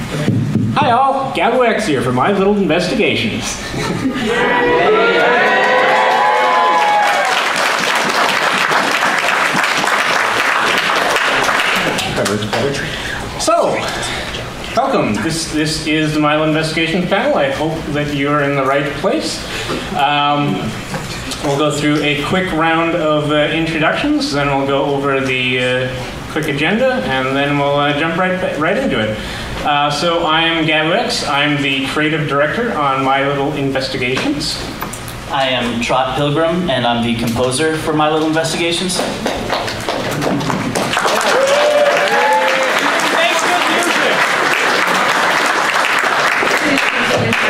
Hi all, Gabo X here for My Little Investigations. So, welcome. This is the My Little Investigations panel. I hope that you're in the right place. We'll go through a quick round of introductions, then we'll go over the quick agenda, and then we'll jump right into it. So I am Gabo X. I'm the creative director on My Little Investigations. I am Trot Pilgrim, and I'm the composer for My Little Investigations.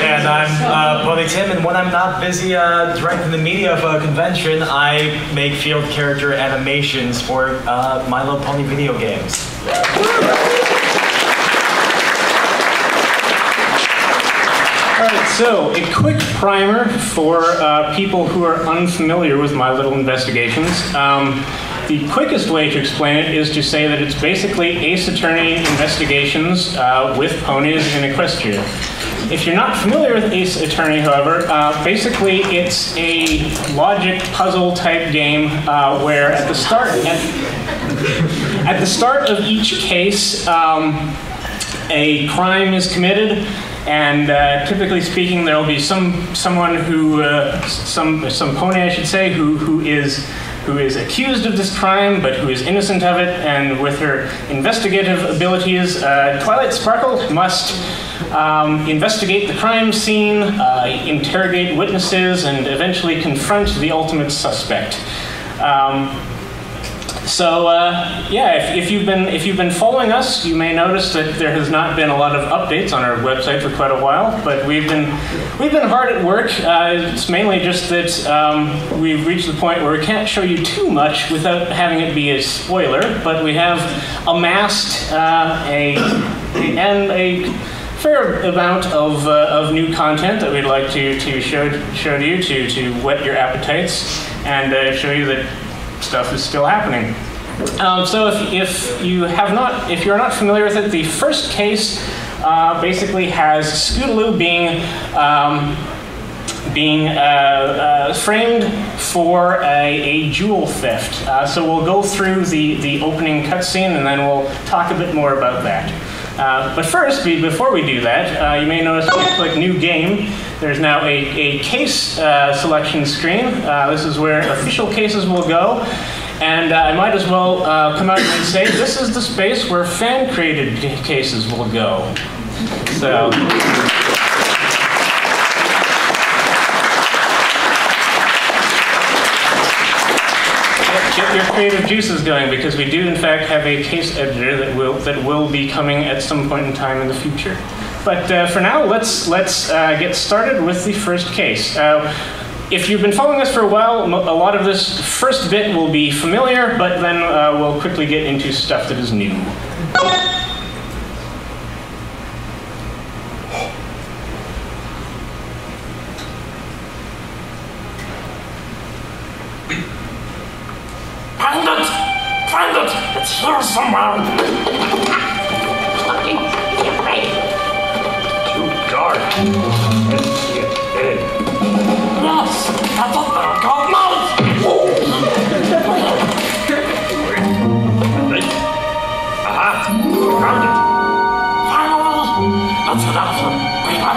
And I'm Pony Tim, and when I'm not busy directing the media of a convention, I make field character animations for My Little Pony video games. Alright, so a quick primer for people who are unfamiliar with My Little Investigations. The quickest way to explain it is to say that it's basically Ace Attorney investigations with ponies in Equestria. If you're not familiar with Ace Attorney, however, basically it's a logic puzzle type game where at the start of each case, a crime is committed. And typically speaking, there will be some pony, I should say, who is accused of this crime, but who is innocent of it. And with her investigative abilities, Twilight Sparkle must investigate the crime scene, interrogate witnesses, and eventually confront the ultimate suspect. Yeah, if you've been following us, you may notice that there has not been a lot of updates on our website for quite a while. But we've been hard at work. It's mainly just that we've reached the point where we can't show you too much without having it be a spoiler. But we have amassed a fair amount of new content that we'd like to show to you to whet your appetites and show you that stuff is still happening. So if you're not familiar with it, the first case basically has Scootaloo being framed for a jewel theft. So we'll go through the opening cutscene and then we'll talk a bit more about that. But first, before we do that, you may notice when you click New Game, there's now a case selection screen. This is where official cases will go. And I might as well come out and say this is the space where fan-created cases will go. So. Get your creative juices going, because we do in fact have a case editor that will be coming at some point in time in the future. But for now, let's get started with the first case. If you've been following us for a while, a lot of this first bit will be familiar, but then we'll quickly get into stuff that is new. Find it! It's here somewhere! Get ready! Too dark. Let's get in. Yes! That's up there! God knows! Aha! Found it! Finally! Let's get out of here! Quicker!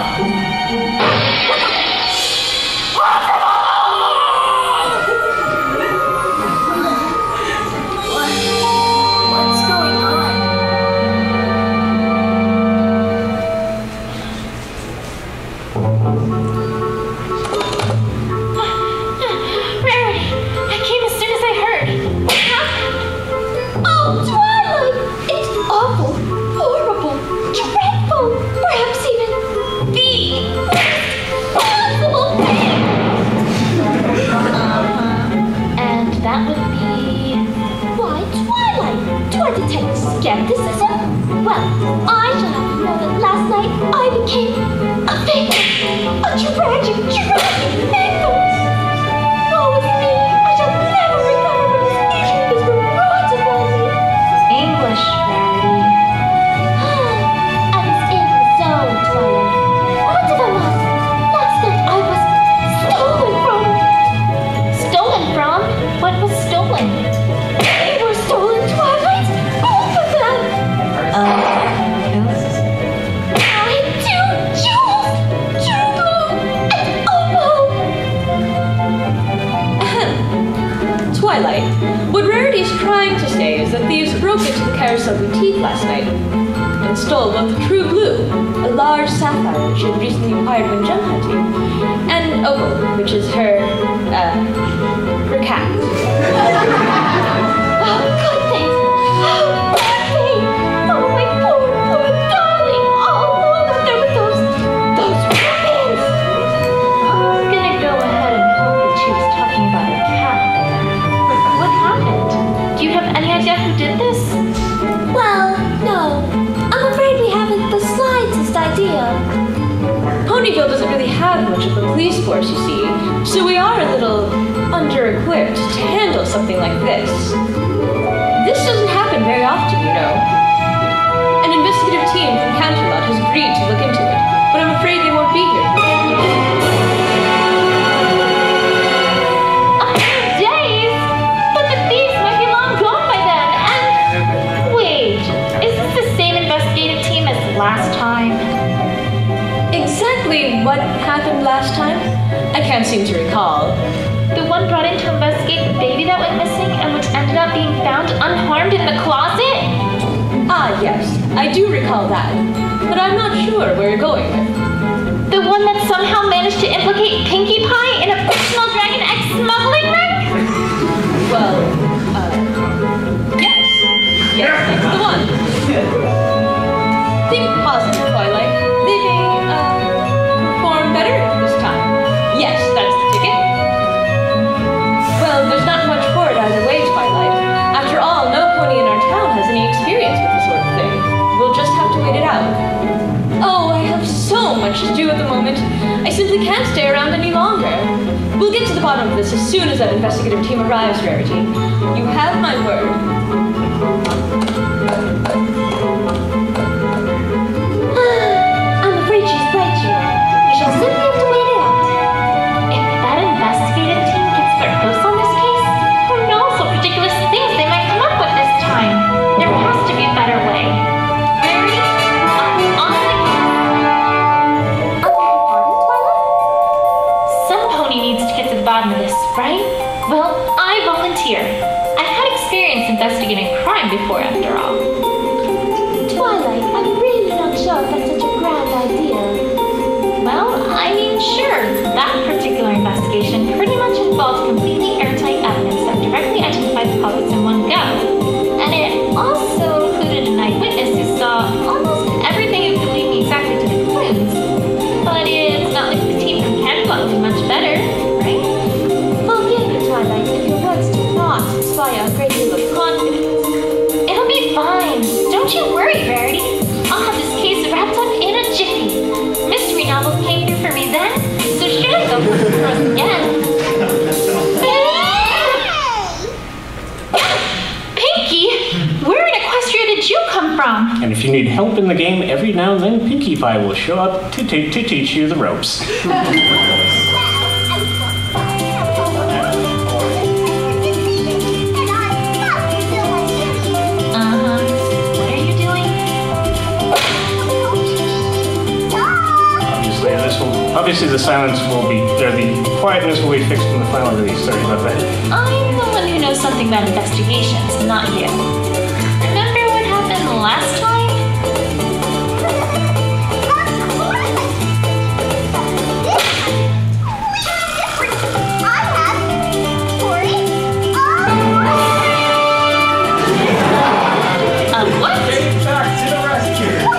Skepticism? Well, I shall have to know that last night I became a victim. A tragic victim. Woe is me. I shall never recover from this issue this was brought upon me. English, Rarity. As if herself boutique last night and stole both True Blue, a large sapphire that she had recently acquired when gem hunting, and Opal, which is her cat. Oh, good thing. Oh, bad thing. Oh, my poor darling. Oh, no, there were those rabbits. I'm gonna go ahead and hope that she was talking about a cat there. What happened? Do you have any idea who did this? Well, no. I'm afraid we haven't the slightest idea. Ponyville doesn't really have much of a police force, you see, so we are a little under-equipped to handle something like this. This doesn't happen very often, you know. An investigative team from Canterlot has agreed to look into it, but I'm afraid they won't be here. Days! But the thieves might be long gone by then, and... Wait, is this the same investigative team as last time? Exactly what happened last time? I can't seem to recall. The one brought in to investigate the baby that went missing and which ended up being found unharmed in the closet? Ah, yes, I do recall that, but I'm not sure where you're going with. The one that somehow managed to implicate Pinkie Pie in a personal Dragon X smuggling ring? Well, yes. Yes, that's the one. Think positive, Twilight. They may, perform better this time. Yes, that's the ticket. Well, there's not much for it either way, Twilight. After all, no pony in our town has any experience with this sort of thing. We'll just have to wait it out. Oh, I have so much to do at the moment. I simply can't stay around any longer. We'll get to the bottom of this as soon as that investigative team arrives, Rarity. You have my word. I'm afraid she's right, Gina. We shall simply have to wait it out. If that investigative team gets their hooves on this case, who knows what ridiculous things they might come up with this time? There has to be a better way. Mary, honestly, some pony needs to get to the bottom of this, right? Well, I volunteer. I've had experience investigating crime before, after all. Twilight, I'm really not sure if that's such a grand idea. Well, I mean, sure. That particular investigation pretty much involved completely airtight evidence that directly identified the culprits in one go. And it also included an eyewitness who saw almost everything you could lead me exactly to the clues. But it's not like the team from Canterlot did much better, right? Forgive me, Twilight, if your words do not inspire a great deal of confidence. It'll be fine. Don't you worry, Rarity. I'll have this case wrapped up in a jiffy. Mystery novels came through for me then, so should I go for us again? Pinkie, where in Equestria did you come from? And if you need help in the game, every now and then Pinkie Pie will show up to teach you the ropes. What are you doing? Obviously the silence will be, or the quietness will be fixed in the final release. Sorry about that. I'm the one who knows something about investigations, not you. Remember what happened last time? What? Back to the rescue.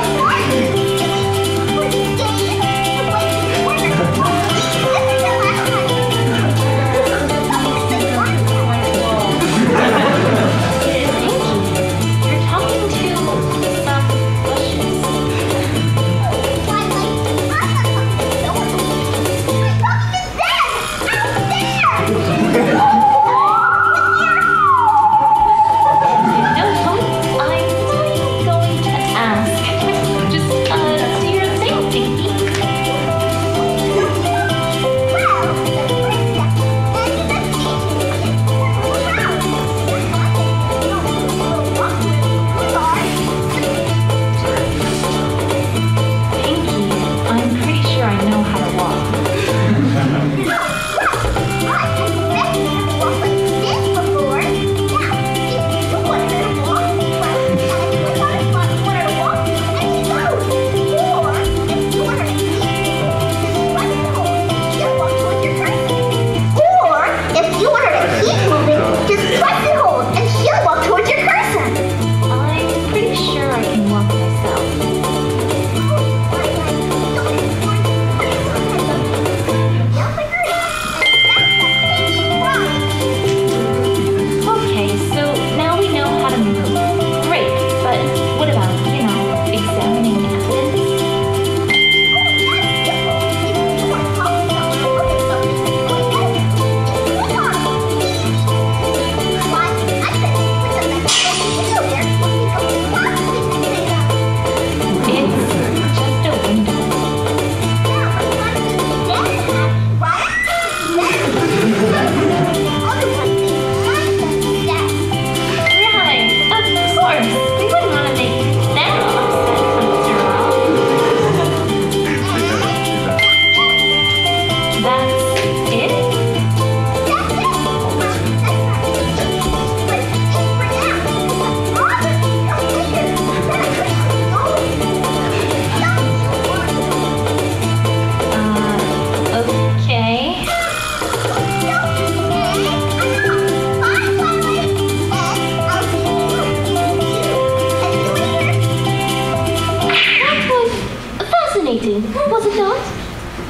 fascinating, was it not?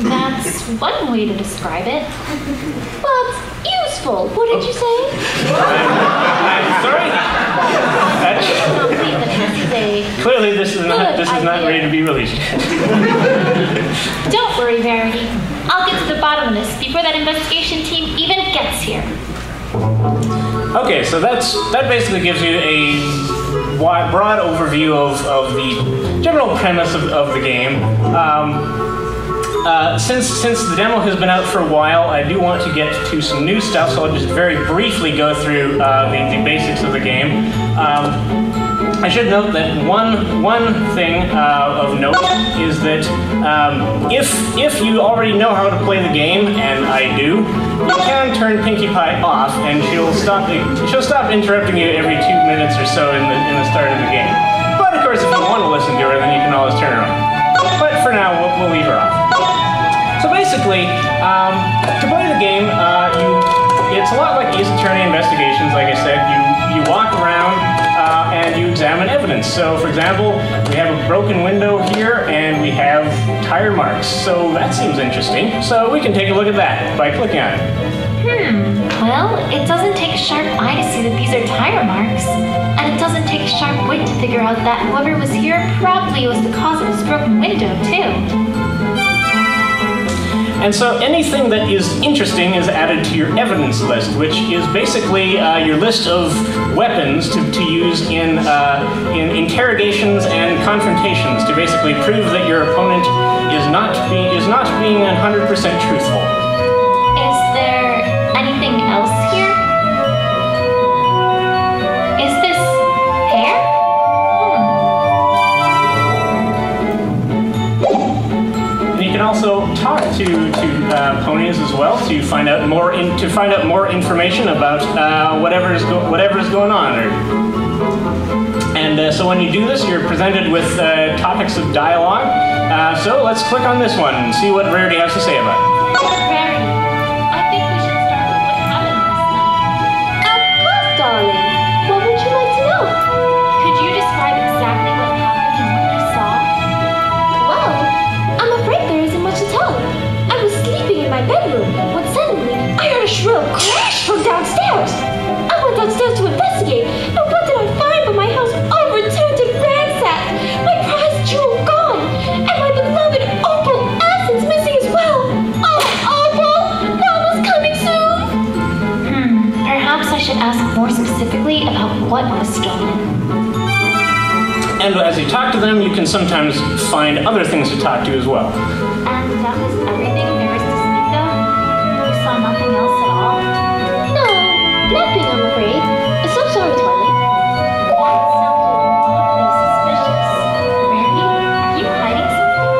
That's one way to describe it. But useful, what did you say? I'm sorry? I don't believe that this is a... Clearly, this is not ready to be released. Don't worry, Verity. I'll get to the bottom of this before that investigation team even gets here. Okay, so that basically gives you a broad overview of the general premise of the game. Since the demo has been out for a while, I do want to get to some new stuff, so I'll just very briefly go through the basics of the game. I should note that one thing of note is that if you already know how to play the game, and I do, you can turn Pinkie Pie off, and she'll stop interrupting you every 2 minutes or so in the start of the game. But of course, if you want to listen to her, then you can always turn her on. But for now, we'll leave her off. So basically, to play the game, it's a lot like Ace Attorney Investigations. Like I said, you walk around and you examine evidence. So, for example, we have a broken window here, and we have tire marks. So that seems interesting. So we can take a look at that by clicking on it. Well, it doesn't take a sharp eye to see that these are tire marks. And it doesn't take a sharp wit to figure out that whoever was here probably was the cause of this broken window, too. And so anything that is interesting is added to your evidence list, which is basically your list of weapons to use in interrogations and confrontations to basically prove that your opponent is not being 100% truthful. Is there anything else here? Is this hair? And you can also talk to ponies as well to find out more information about whatever is going on. And so when you do this, you're presented with topics of dialogue. So let's click on this one and see what Rarity has to say about it. Rarity, I think we should start with what happened last night. Of course, darling. What would you like to know? Could you describe exactly what happened and what you saw? Well, I'm afraid there isn't much to tell. I was sleeping in my bedroom when suddenly I heard a shrill crash from downstairs. I went downstairs to investigate, and what did I find but my house overturned and ransacked, my prized jewel gone, and my beloved opal essence missing as well. Oh, Opal, Mama's coming soon. Perhaps I should ask more specifically about what was stolen. And as you talk to them, you can sometimes find other things to talk to as well. And that was everything there was to speak of? You saw nothing else at all? No, nothing, I'm afraid. So sorry, Twilight. That sounded oddly suspicious. Rarity, are you hiding something?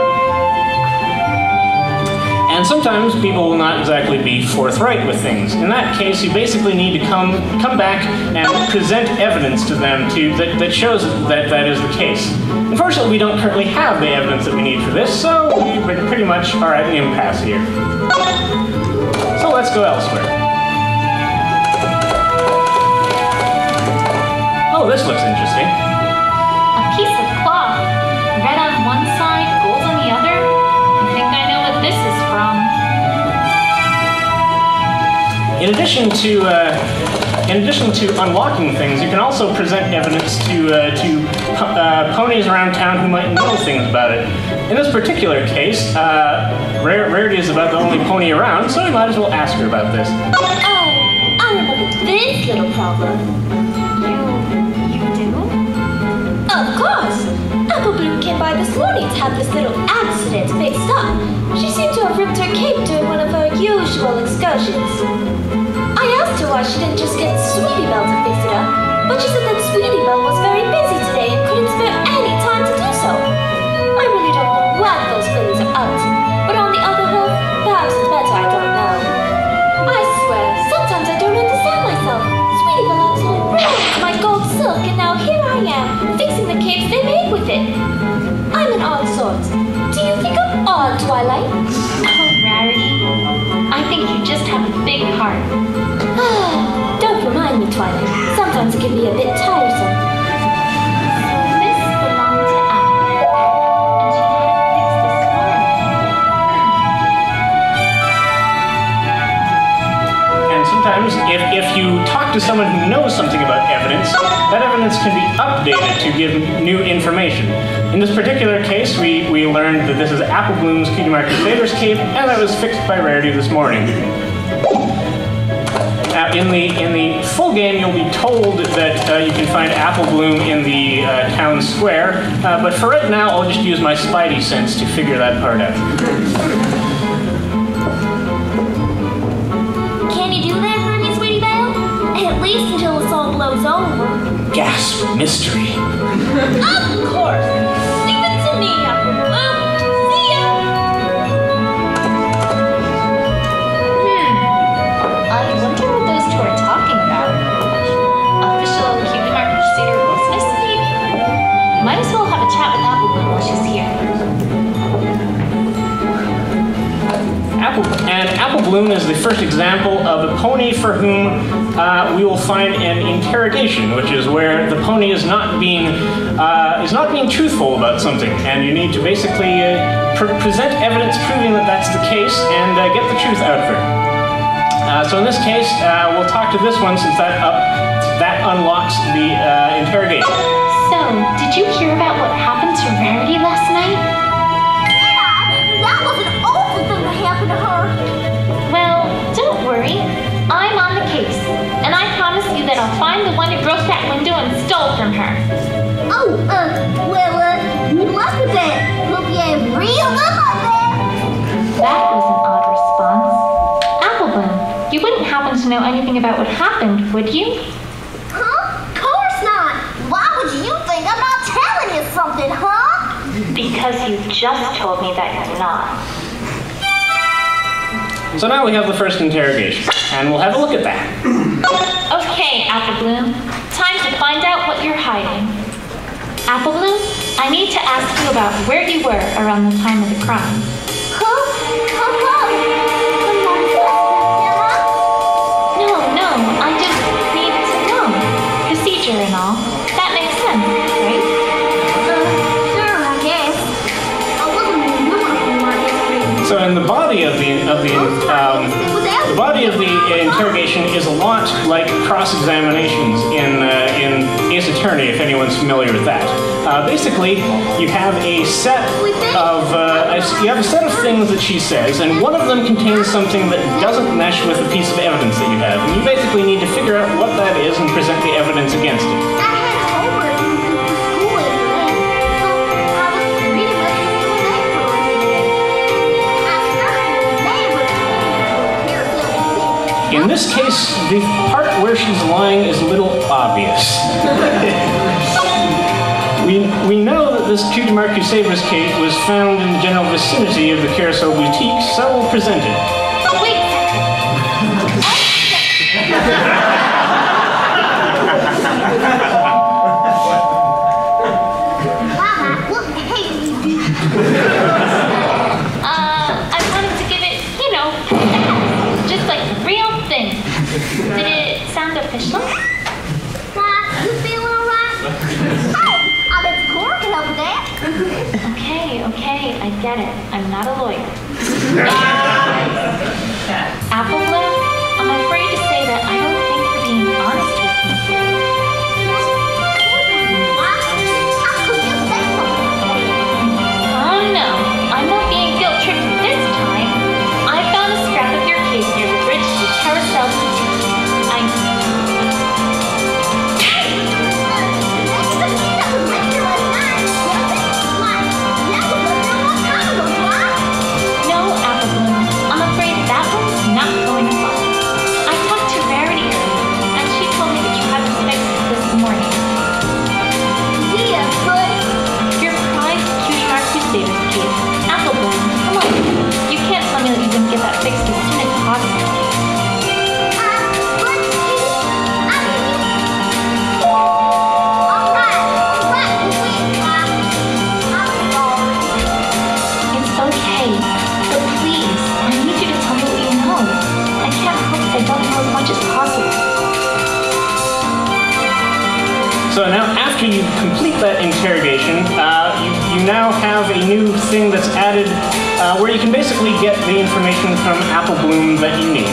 And sometimes people will not exactly be forthright with things. In that case, you basically need to come back and present evidence to them that shows that is the case. Unfortunately, we don't currently have the evidence that we need for this, so we pretty much are at an impasse here. So let's go elsewhere. Oh, this looks interesting. A piece of cloth. Red on one side, gold on the other. I think I know what this is from. In addition to unlocking things, you can also present evidence to ponies around town who might know things about it. In this particular case, Rarity is about the only pony around, so we might as well ask her about this. Oh, I remember this little problem. You do? Of course! Apple Bloom came by this morning to have this little accident fixed up. She seemed to have ripped her cape during one of her usual excursions. I asked her why she didn't just get Sweetie Belle to fix it up, but she said that Sweetie Belle was very busy today and couldn't spare any time to do so. I really don't know what those feelings are up to, but on the other hand, perhaps it's better I don't know. I swear, sometimes I don't understand myself. Sweetie Belle absolutely ruined my gold silk, and now here I am, fixing the capes they made with it. I'm an odd sort. Do you think I'm odd, Twilight? Oh, Rarity. I think you just have a big heart. Don't remind me, Twilight. Sometimes it can be a bit tiresome. So this belonged to Apple. And she had it fixed this knows something about evidence, that evidence can be updated to give new information. In this particular case, we learned that this is Apple Bloom's Cutie Mark Crusader's cape, and that was fixed by Rarity this morning. In the full game, you'll be told that you can find Apple Bloom in the town square, but for right now, I'll just use my Spidey sense to figure that part out. Can you do that for me, Sweetie Belle? At least until this all blows over. Gasp, mystery. Of course. Leave it to me, Apple Bloom. See ya. I wonder what those two are talking about. Official Cutie Mark Crusader business tape? Might as well have a chat with Apple Bloom while she's here. Apple Bloom is the first example of a pony for whom we will find an interrogation, which is where the pony is not being truthful about something, and you need to basically present evidence proving that that's the case and get the truth out of her. So in this case, we'll talk to this one since that unlocks the interrogation. So, did you hear about what happened to Rarity last night? Yeah, that was an awful thing that happened to her. Well, don't worry. I'm on the case, and I promise you that I'll find the one who broke that window and stole from her. Oh, good luck with that. Hope you have real luck on that. That was an odd response. Apple Bloom, you wouldn't happen to know anything about what happened, would you? Huh? Of course not. Why would you think I'm not telling you something, huh? Because you just told me that you're not. So now we have the first interrogation, and we'll have a look at that. Okay, Apple Bloom. Time to find out what you're hiding. Apple Bloom, I need to ask you about where you were around the time of the crime. No, I just need to know. Procedure and all. That makes sense, right? Sure, I guess. I wasn't even doing my history. So in the body of the interrogation is a lot like cross-examinations in Ace Attorney, if anyone's familiar with that. Basically, you have a set of things that she says, and one of them contains something that doesn't mesh with a piece of evidence that you have, and you basically need to figure out what that is and present the evidence against it. I had homework in school after that, so I was reading what she was saying for a minute. I certainly never In this case, the part where she's lying is a little obvious. We know that this Cutie Mark Crusader's cape was found in the general vicinity of the Carousel Boutique, so we'll present it. Oh, wait. I wanted to give it, just like the real thing. Did it sound official? You feeling all right? Oh, I bet the court can help with that. Okay, I get it. I'm not a lawyer. Apple Bloom, I'm afraid to say that I don't think you're being honest with me here. Oh no, I'm not being guilt-tripped this time. I found a scrap of your cape near the bridge to Carousel Boutique. No, Apple Bloom, I'm afraid that one's not going to fly. I talked to Rarity earlier, and she told me that you had this fixed this morning. Yeah, but Your prized Cutie Mark Crusader's cape. Apple Bloom, come on. You can't tell me that you didn't get that fixed as soon as possible. It's okay, but please, I need you to tell me what you know. I can't hope that I don't know as much as possible. So now, after you complete that interrogation, you now have a new thing that's added where you can basically get the information from Apple Bloom that you need.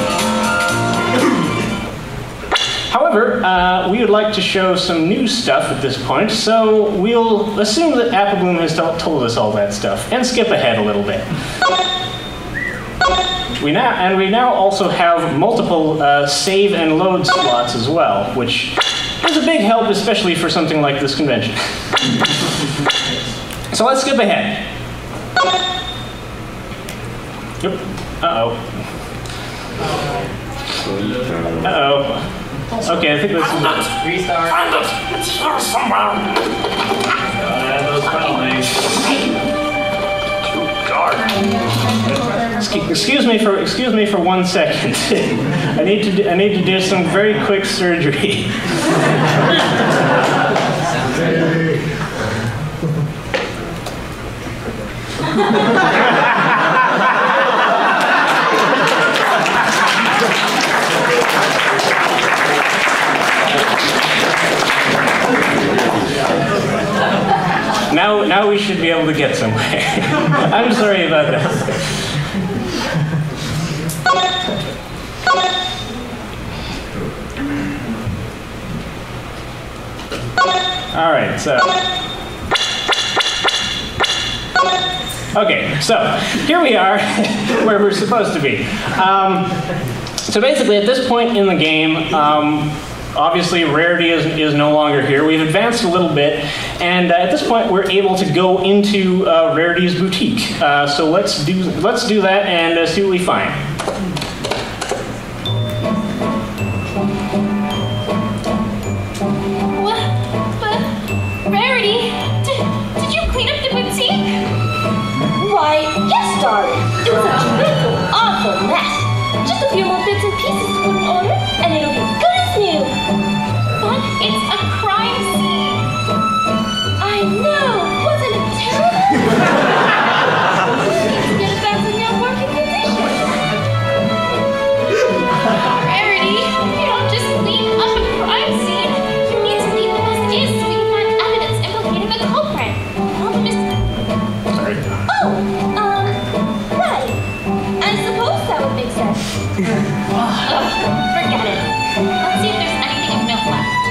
However, we would like to show some new stuff at this point, so we'll assume that Applebloom has told us all that stuff, and skip ahead a little bit. We now also have multiple save and load slots as well, which is a big help, especially for something like this convention. So let's skip ahead. Yep. Uh-oh. Uh-oh. Okay, I think that's... Restart. Find it! It's here somewhere! Those penalties. Too dark. Excuse me for 1 second. I need to do some very quick surgery. Now we should be able to get somewhere. I'm sorry about that. All right, so. Okay, so here we are where we're supposed to be. So basically at this point in the game, obviously rarity is no longer here. We've advanced a little bit, and at this point we're able to go into Rarity's boutique. So let's do that and see what we find. Rarity, did you clean up the boutique? Why, yes, darling. It was a dreadful, awful mess. Just a few more bits and pieces to put in order, and it'll be good as new. But it's a crime scene. I know. Wasn't it terrible? Need to get it back to near working condition. Rarity, you don't just clean up a crime scene. You need to leave the messages so we can find evidence implicating the culprit. Sorry. Right. I suppose that would make sense. Forget it. Let's see if there's anything of note left.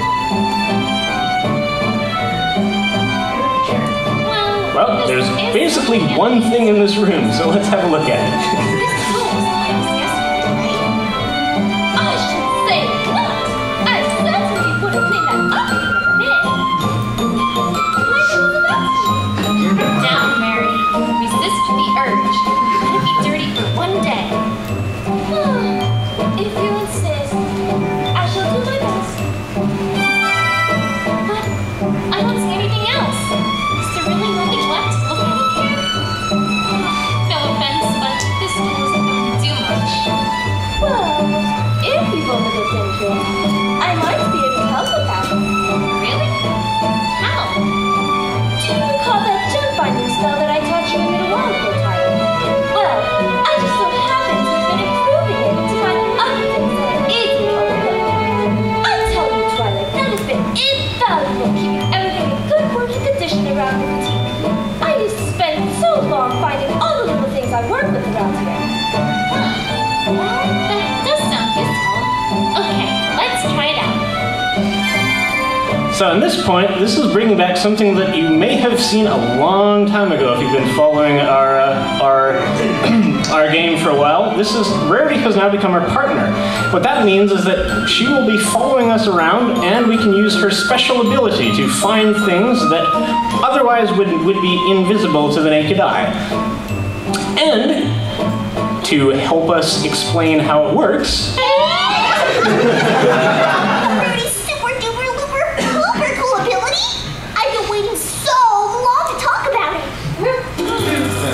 Well, there's basically one thing in this room, so let's have a look at it. This room was cleaned yesterday, right? I should say not. I certainly would have cleaned that up if you never did. Like it was about to. Down, Mary. Resist the urge. Let it be dirty for one day. If you insist, I shall do my best. But I don't see anything else. Is there really nothing left to look at in here? No offense, but this one wasn't going to do much. Well, if you both have looked into it, I might be able to help with that. Really? How? Do you recall that gem finding spell that I taught you a little while ago, Tyler? Well, I just so happened to have been improving it to find other things that are easily overlooked. I tell you, Twilight, that has been invaluable keeping everything in good working condition around the boutique. I used to spend so long finding all the little things I work with around here. That does sound useful. Okay, let's try it out. So at this point, this is bringing back something that you may have seen a long time ago if you've been following our game for a while. Rarity has now become our partner. What that means is that she will be following us around, and we can use her special ability to find things that otherwise would be invisible to the naked eye. And to help us explain how it works, Rudy's super duper looper super cool ability? I've been waiting so long to talk about it.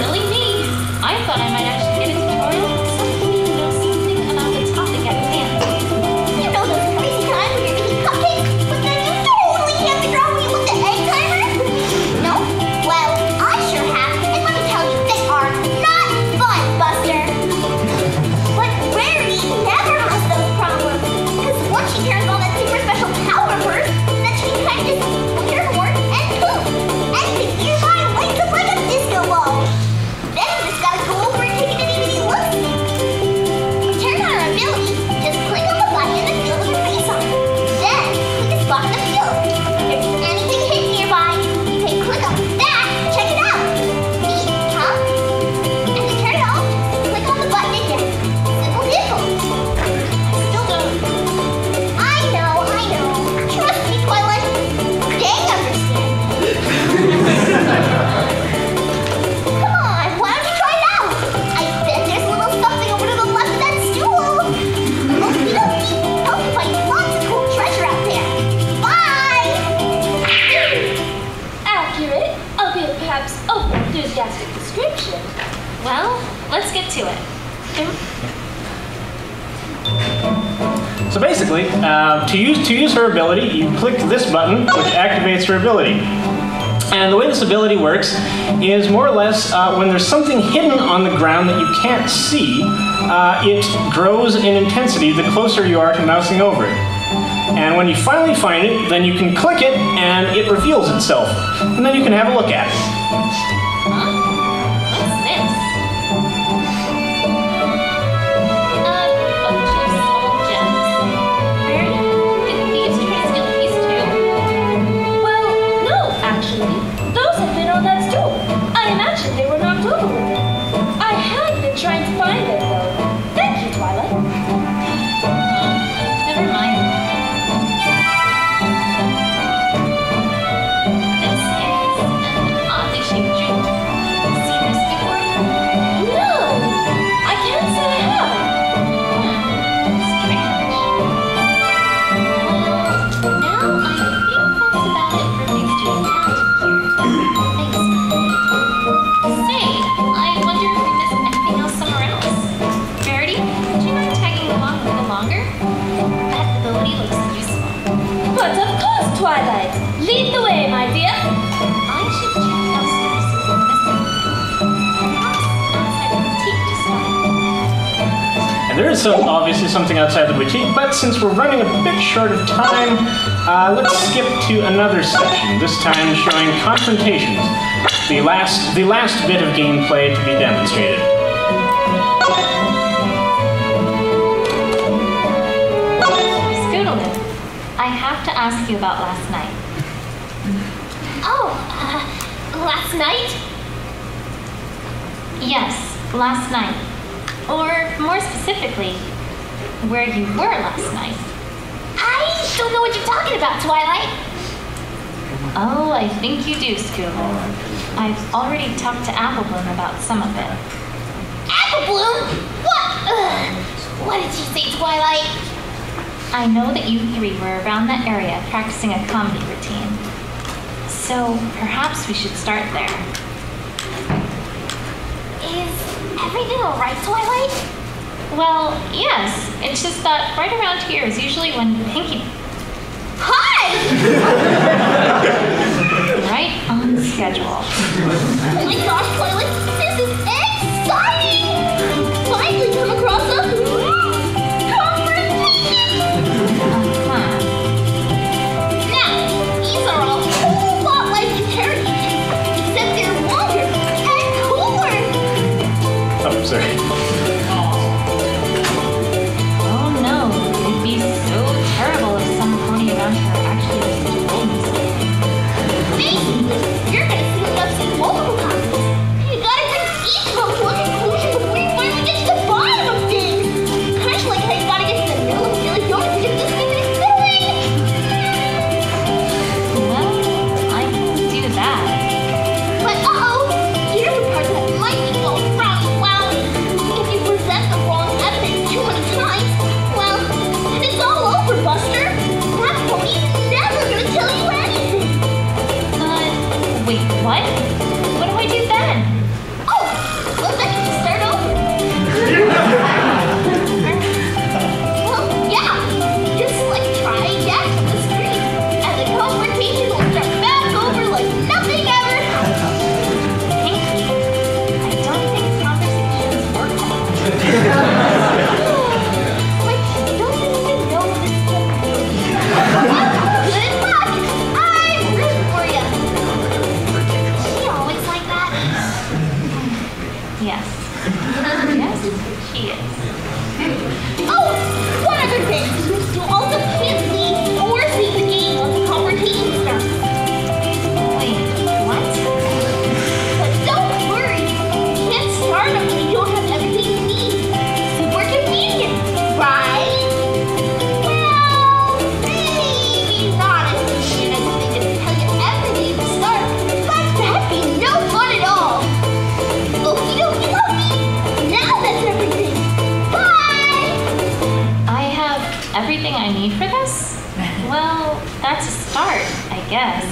Silly me. I thought I might actually get a tutorial so we need to know something about the topic at hand. You know those crazy times when you're eating cupcakes, but then you totally have to draw me with the egg timer? No? Well, I sure have, and let me tell you, they are not fun, Buster. But Rarity never has those problems, because once she turns on enthusiastic description. Well, let's get to it. So basically, to use her ability, you click this button, which activates her ability. And the way this ability works is more or less when there's something hidden on the ground that you can't see, it grows in intensity the closer you are to mousing over it. And when you finally find it, then you can click it and it reveals itself. And then you can have a look at it. Huh? What's this? A bunch of small gems. Mary, did these try to steal these too? Well, no, actually. Those have been on that stool. I imagine they were knocked over with it. I had been trying to find them, though. Thank you, Twilight. Never mind. This is an oddly shaped jewel. Seen this before? No, I can't say I haven't. Strange. Well, now I think that's about it for things to around here. Thanks. Say, I wonder if we missed anything else somewhere else. Verity, would you mind tagging along a little longer? That ability looks useful. But of course, Twilight. Lead the way, my dear. I should check elsewhere to see what missing. Perhaps outside the boutique to start. And there is obviously something outside the boutique, but since we're running a bit short of time, let's skip to another section, this time showing confrontations, the last bit of gameplay to be demonstrated. Scoodaloo, I have to ask you about last night. Oh, last night? Yes, last night. Or more specifically, where you were last night. I don't know what you're talking about, Twilight. Oh, I think you do, Scoodaloo. I've already talked to Applebloom about some of it. Applebloom? What? What did you say, Twilight? I know that you three were around that area practicing a comedy routine. So perhaps we should start there. Is everything alright, Twilight? Well, yes. It's just that right around here is usually when Pinky... Hi! Right on schedule. Oh my gosh, Twilight, this is exciting! Finally come across a conversation! Huh. Now, these are all a whole lot like interrogations, except they're longer and cooler! Oh, sorry. Oh no, it'd be so terrible if some pony around here actually was such a golden state. Basically, you're gonna see what I've seen multiple times. You gotta bring each of them to a conclusion before you finally get to the bottom of things. Kind of like how you gotta get to the middle of the daily donut to get this thing is filling. Well, I can do that. But here's the part that might be going wrong. Well, if you present the wrong evidence too many times, well, then it's all over, Buster. That pony's never gonna tell you anything. Wait, what? What do I do then? Oh, well, then you just start over. Well, yeah, just like try again from the street, and the confrontation will start back over like nothing ever happened. Pinky, I don't think conversations work that way. Like, don't you even know this is a good luck! I'm rooting for you! She always like that? Yes. Yes, she is. Oh, one other thing! You also can't leave or save the game once the confrontation starts. Wait, what? But don't worry, you can't start until you don't have everything you need. Super convenient, right? Well, maybe not as convenient as they can tell you everything to start, but that'd be no fun at all. Okie dokie dokie, now that's everything. Bye! I have everything I need for this? Well, that's a start, I guess.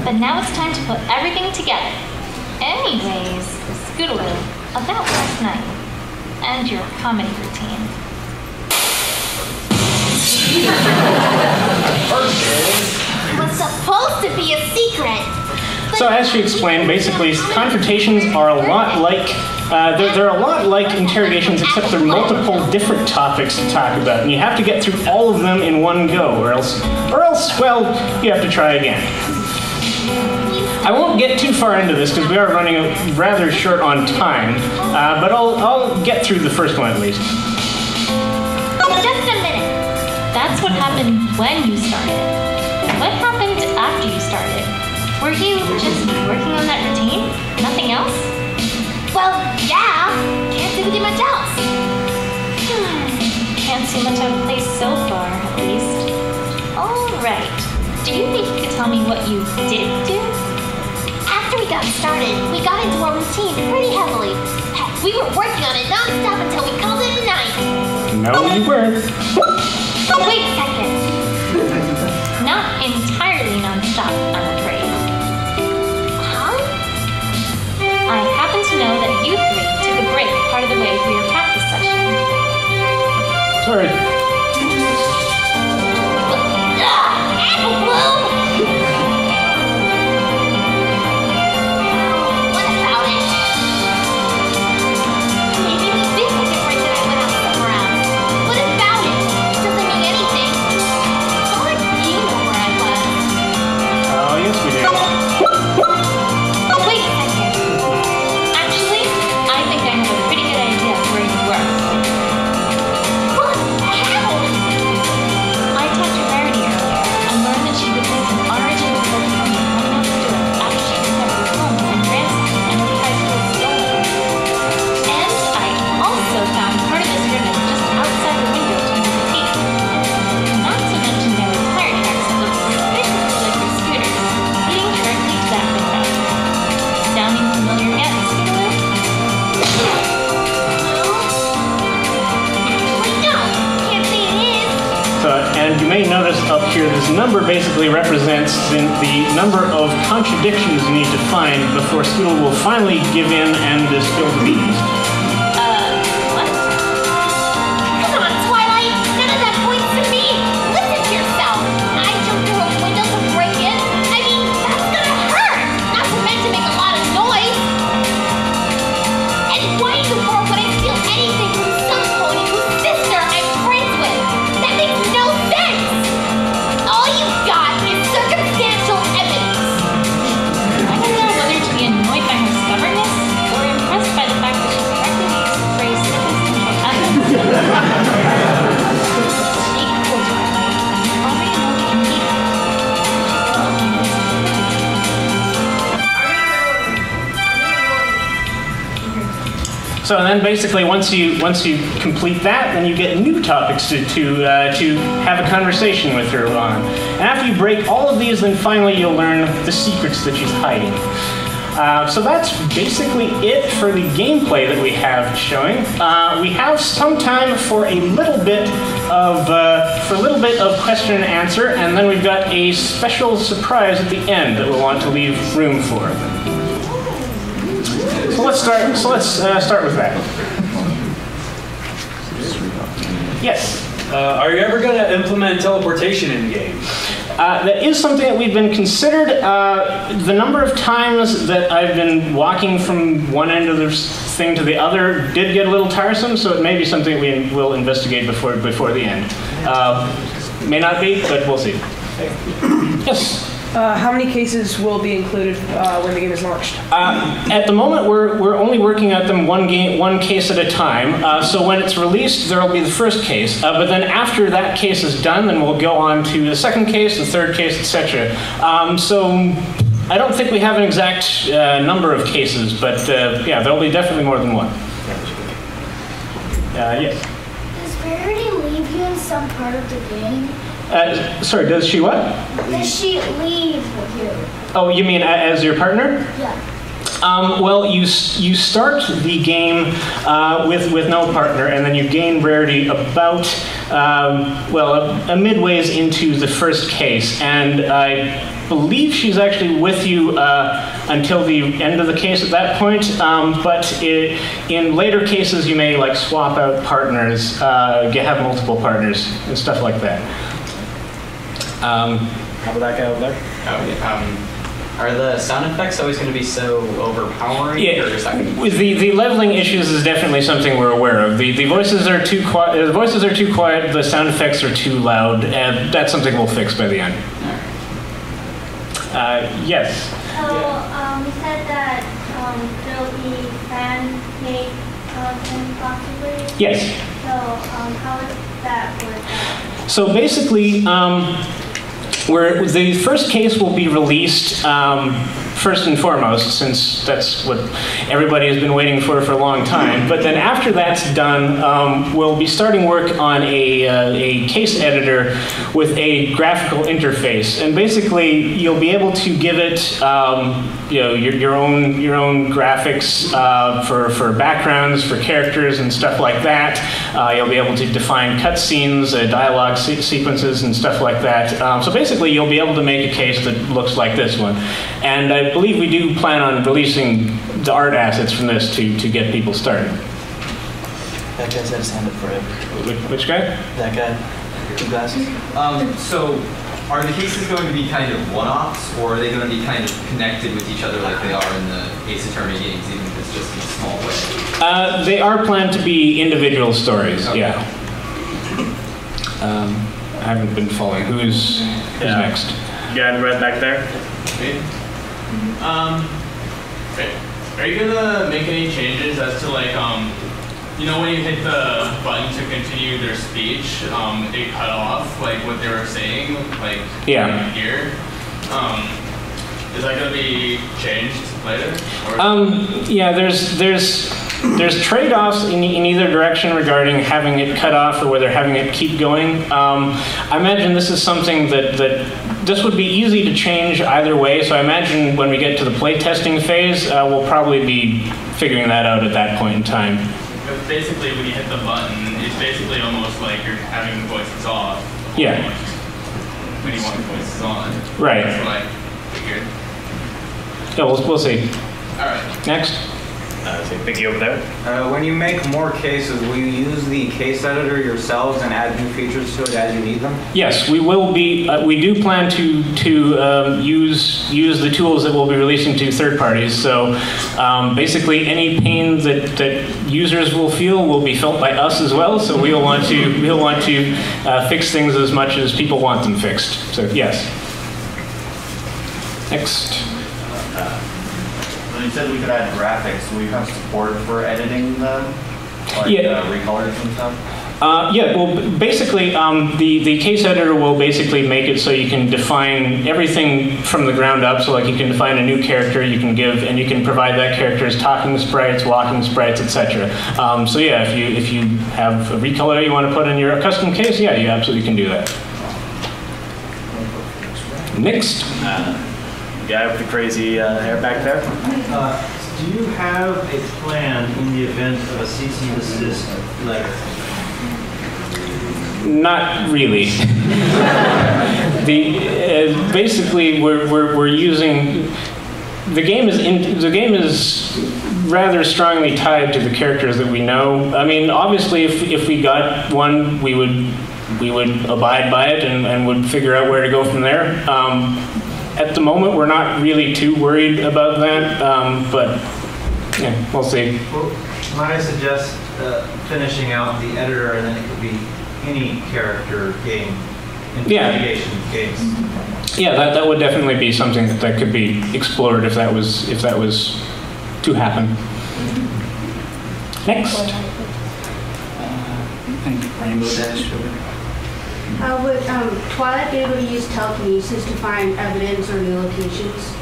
But now it's time to put everything together. Anyways, Scootaloo, about last night and your comedy routine. It was supposed to be a secret. So as she explained, basically, confrontations are a lot like, they're a lot like interrogations, except they're multiple different topics to talk about, and you have to get through all of them in one go, or else, well, you have to try again. I won't get too far into this because we are running rather short on time, but I'll get through the first one at least. Just a minute. That's what happened when you started. What happened after you started? Were you just working on that routine? Nothing else? Well, yeah. Can't do much else. Can't see much out of place so far, at least. Alright. Do you think you could tell me what you did do? After we got started, we got into our routine pretty heavily. Heck, we were working on it non-stop until we called it a night. No, you weren't. Wait a second. Not entirely non-stop, I'm afraid. Huh? I happen to know that you three took a break part of the way through your practice session. Sorry. Apple Bloom! What about it? Maybe we did take a break and I went out somewhere else. What about it? Doesn't mean anything. It's not like you know where I was. Oh, yes we do. Wait a second. Actually, I think I have a pretty good idea of where you were. What? How? I talked to Rarity earlier and learned that she witnessed an origin of Pokemon running out the door after she discovered her home was ransacked and her high school stolen. And I also found part of this ribbon just outside the window to the boutique. Not to mention there were tire tracks that looked suspiciously like your scooters, leading directly to that window. Sounding familiar yet, Scootaloo? Actually, no. Can't say it is. So, and you may notice up here, this number basically represents the number of contradictions you need to find before Scootle will finally give in and spill the beans. What? Come on, Twilight. None of that points to me. Listen to yourself. I jumped through a window to break in. I mean, that's gonna hurt. Not to mention make a lot of noise. And why in the world would I steal anything from some pony whose sister I'm friends with? That makes no sense. All you got is circumstantial evidence. I don't know whether to be annoyed by her stubbornness or impressed by the fact that she correctly used the phrase circumstantial evidence. Stay cool, Twilight. You already know the immediate. So then basically once you complete that, then you get new topics to have a conversation with her on. And after you break all of these, then finally you'll learn the secrets that she's hiding. So that's basically it for the gameplay that we have showing. We have some time for a little bit of question and answer, and then we've got a special surprise at the end that we'll want to leave room for. So let's start with that. Yes. Are you ever going to implement teleportation in the game? That is something that we've been considered. The number of times that I've been walking from one end of the thing to the other did get a little tiresome, so it may be something we will investigate before the end. May not be, but we'll see. Yes. How many cases will be included when the game is launched? At the moment, we're only working at them one case at a time. So when it's released, there will be the first case. But then after that case is done, then we'll go on to the second case, the third case, etc. So I don't think we have an exact number of cases, but yeah, there will be definitely more than one. Yes. Does Rarity leave you in some part of the game? Sorry, does she what? Does she leave you? Oh, you mean as your partner? Yeah. Well, you start the game with no partner, and then you gain rarity about midways into the first case. And believe she's actually with you until the end of the case at that point, but in later cases you may like swap out partners, have multiple partners and stuff like that. How about that guy over there? Are the sound effects always going to be so overpowering? Yeah, or is that gonna be- with the leveling issues is definitely something we're aware of. The voices are too quiet. The voices are too quiet. The sound effects are too loud, and that's something we'll fix by the end. Yes. So, you said that there'll be fan-made content possibly? Yes. So, how would that work out? So basically, the first case will be released first and foremost, since that's what everybody has been waiting for a long time. But then after that's done, we'll be starting work on a case editor with a graphical interface, and basically you'll be able to give it your own graphics for backgrounds, for characters and stuff like that. You'll be able to define cutscenes, dialogue sequences and stuff like that. So basically you'll be able to make a case that looks like this one. And I believe we do plan on releasing the art assets from this to get people started. That guy's had his hand up forever. Which guy? That guy. Two glasses. So, are the cases going to be kind of one-offs, or are they going to be kind of connected with each other like they are in the Ace Attorney games, even if it's just in a small way? They are planned to be individual stories, Okay. yeah. I haven't been following. Who's next? Guy right back there. Are you gonna make any changes as to like, when you hit the button to continue their speech, it cut off like what they were saying, like here. Is that gonna be changed later? Yeah, there's trade-offs in either direction regarding having it cut off or whether having it keep going. I imagine this is something that this would be easy to change either way, so I imagine when we get to the playtesting phase, we'll probably be figuring that out at that point in time. Because basically when you hit the button, it's basically almost like you're having the voices off. Yeah. When you want the voices on. Right. That's what I figured. Yeah, we'll see. All right. Next. So Biggie over there. When you make more cases, will you use the case editor yourselves and add new features to it as you need them? Yes, we will be. We do plan to use the tools that we'll be releasing to third parties. So basically, any pain that users will feel will be felt by us as well. So we'll want to fix things as much as people want them fixed. So yes. Next. You said we could add graphics. Will you have support for editing them? Like recolors and stuff? Yeah, well, basically, the case editor will basically make it so you can define everything from the ground up. So like you can define a new character, you can provide that character's talking sprites, walking sprites, etc. So yeah, if you have a recolor you want to put in your custom case, yeah, you absolutely can do that. Next. Guy with the crazy hair back there. Do you have a plan in the event of a cease and desist letter? Not really. Basically, we're using the game is rather strongly tied to the characters that we know. I mean, obviously, if we got one, we would abide by it and would figure out where to go from there. At the moment, we're not really too worried about that, but yeah, we'll see. Well, might I suggest finishing out the editor, and then it could be any character game, investigation games. Yeah, that would definitely be something that could be explored if that was to happen. Next. Rainbow Dash over there. Would Twilight be able to use telekinesis to find evidence or new locations?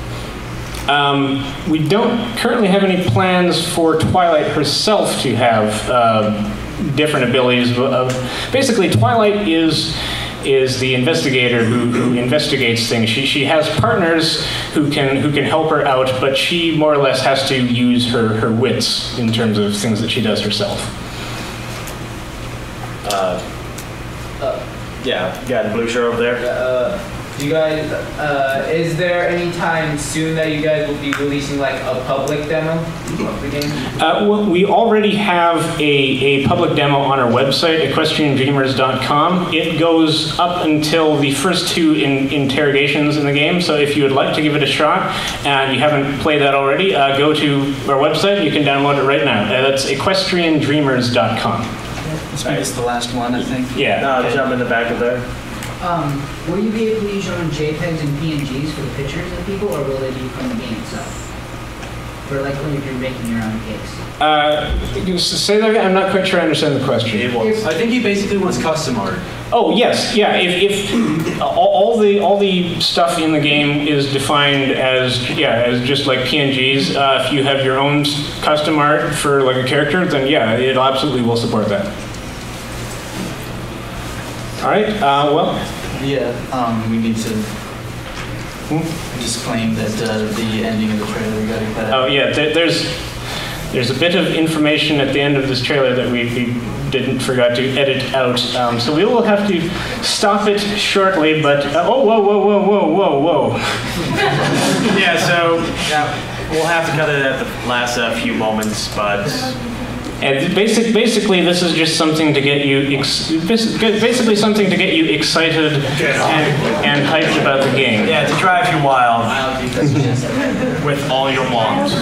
We don't currently have any plans for Twilight herself to have different abilities. Basically, Twilight is the investigator who investigates things. She has partners who can help her out, but she more or less has to use her wits in terms of things that she does herself. Yeah, guy in the blue shirt over there. You guys, is there any time soon that you guys will be releasing like a public demo of the game? Well, we already have a public demo on our website, equestriandreamers.com. It goes up until the first 2 interrogations in the game, so if you would like to give it a shot and you haven't played that already, go to our website. You can download it right now. That's equestriandreamers.com. It's the last one, I think. Yeah. Okay. Jump in the back of there. Will you be able to use your own JPEGs and PNGs for the pictures of people, or will they be from the game itself? For like if you're making your own case? Say that again? I'm not quite sure I understand the question. I think he basically wants custom art. Oh yes, yeah. If all the stuff in the game is defined as just like PNGs. If you have your own custom art for like a character, then yeah, it absolutely will support that. All right. Well. Yeah. We need to disclaim that the ending of the trailer we got to cut out. Oh yeah. There's a bit of information at the end of this trailer that we forgot to edit out. So we will have to stop it shortly. But whoa. Yeah. So we'll have to cut it at the last few moments, but. And basically, this is just something to get you excited and hyped about the game. Yeah, to drive you wild with all your moms.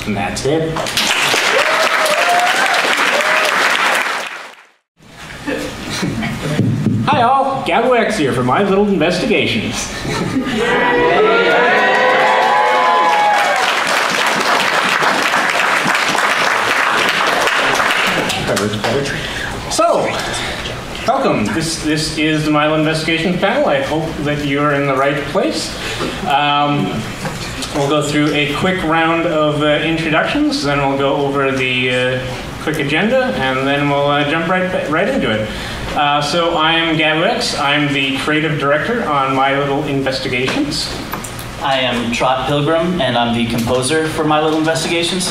And that's it. Hi all, Gabo X here for My Little Investigations. So, welcome. This is the My Little Investigations panel. I hope that you're in the right place. We'll go through a quick round of introductions, then we'll go over the quick agenda, and then we'll jump right into it. So I am Gabo X. I'm the creative director on My Little Investigations. I am Trot Pilgrim, and I'm the composer for My Little Investigations.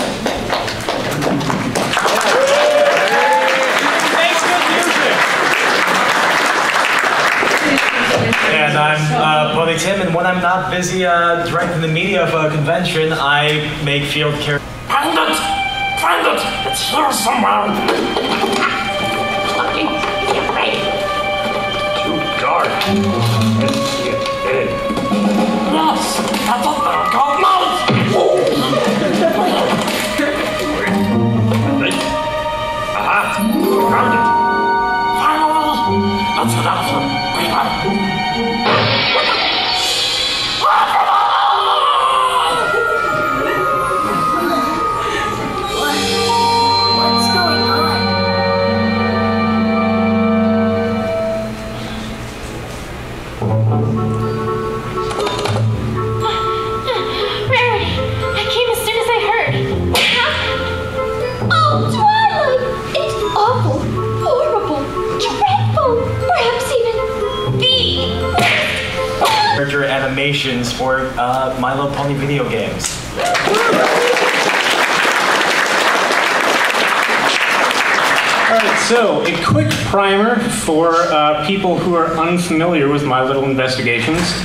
And I'm Pony Tim, and when I'm not busy directing the media of a convention, I make field characters. Find it! Find it! It's here somewhere! Looking, get ready! Too dark. Let's get in. Yes! That's up there! Go mouse! Wait. Aha! Found it! Finally! That's an answer! Wait up! animations for My Little Pony video games. Alright, so a quick primer for people who are unfamiliar with My Little Investigations.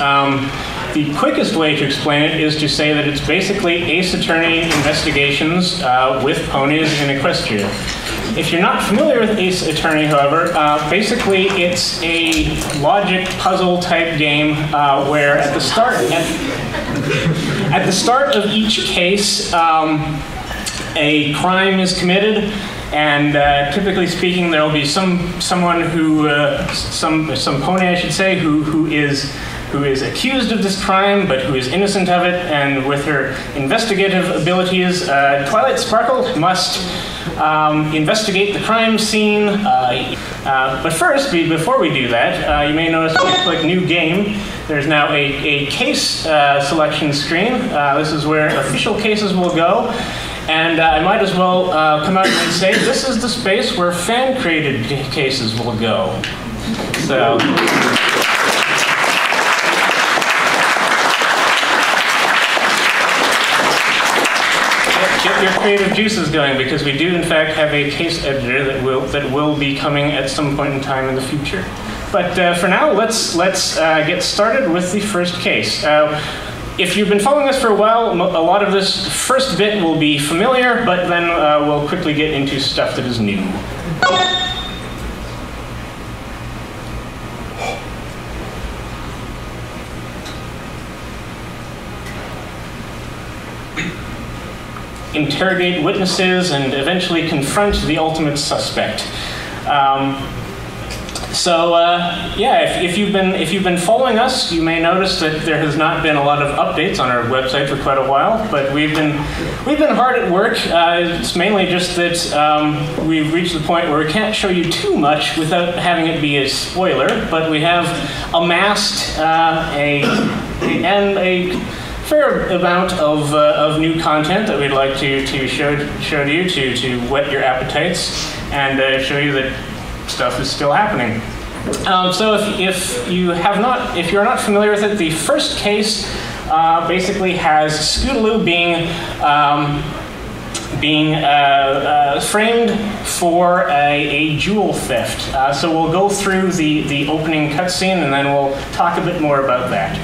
The quickest way to explain it is to say that it's basically Ace Attorney investigations with ponies in Equestria. If you're not familiar with Ace Attorney, however, basically it's a logic puzzle type game where at the start of each case, a crime is committed. And typically speaking, there will be some pony, I should say, who is accused of this crime, but who is innocent of it. And with her investigative abilities, Twilight Sparkle must investigate the crime scene. But first, before we do that, you may notice when I click New Game, there's now a case selection screen. This is where official cases will go. And I might as well come out and say this is the space where fan-created cases will go. So. Get your creative juices going, because we do in fact have a case editor that will be coming at some point in time in the future. But for now, let's get started with the first case. If you've been following us for a while, a lot of this first bit will be familiar, but then we'll quickly get into stuff that is new. Interrogate witnesses and eventually confront the ultimate suspect. If you've been following us, you may notice that there has not been a lot of updates on our website for quite a while. But we've been hard at work. It's mainly just that we've reached the point where we can't show you too much without having it be a spoiler. But we have amassed a fair amount of new content that we'd like to show to you to whet your appetites and show you that stuff is still happening. So if you're not familiar with it, the first case basically has Scootaloo being framed for a jewel theft. So we'll go through the opening cutscene and then we'll talk a bit more about that.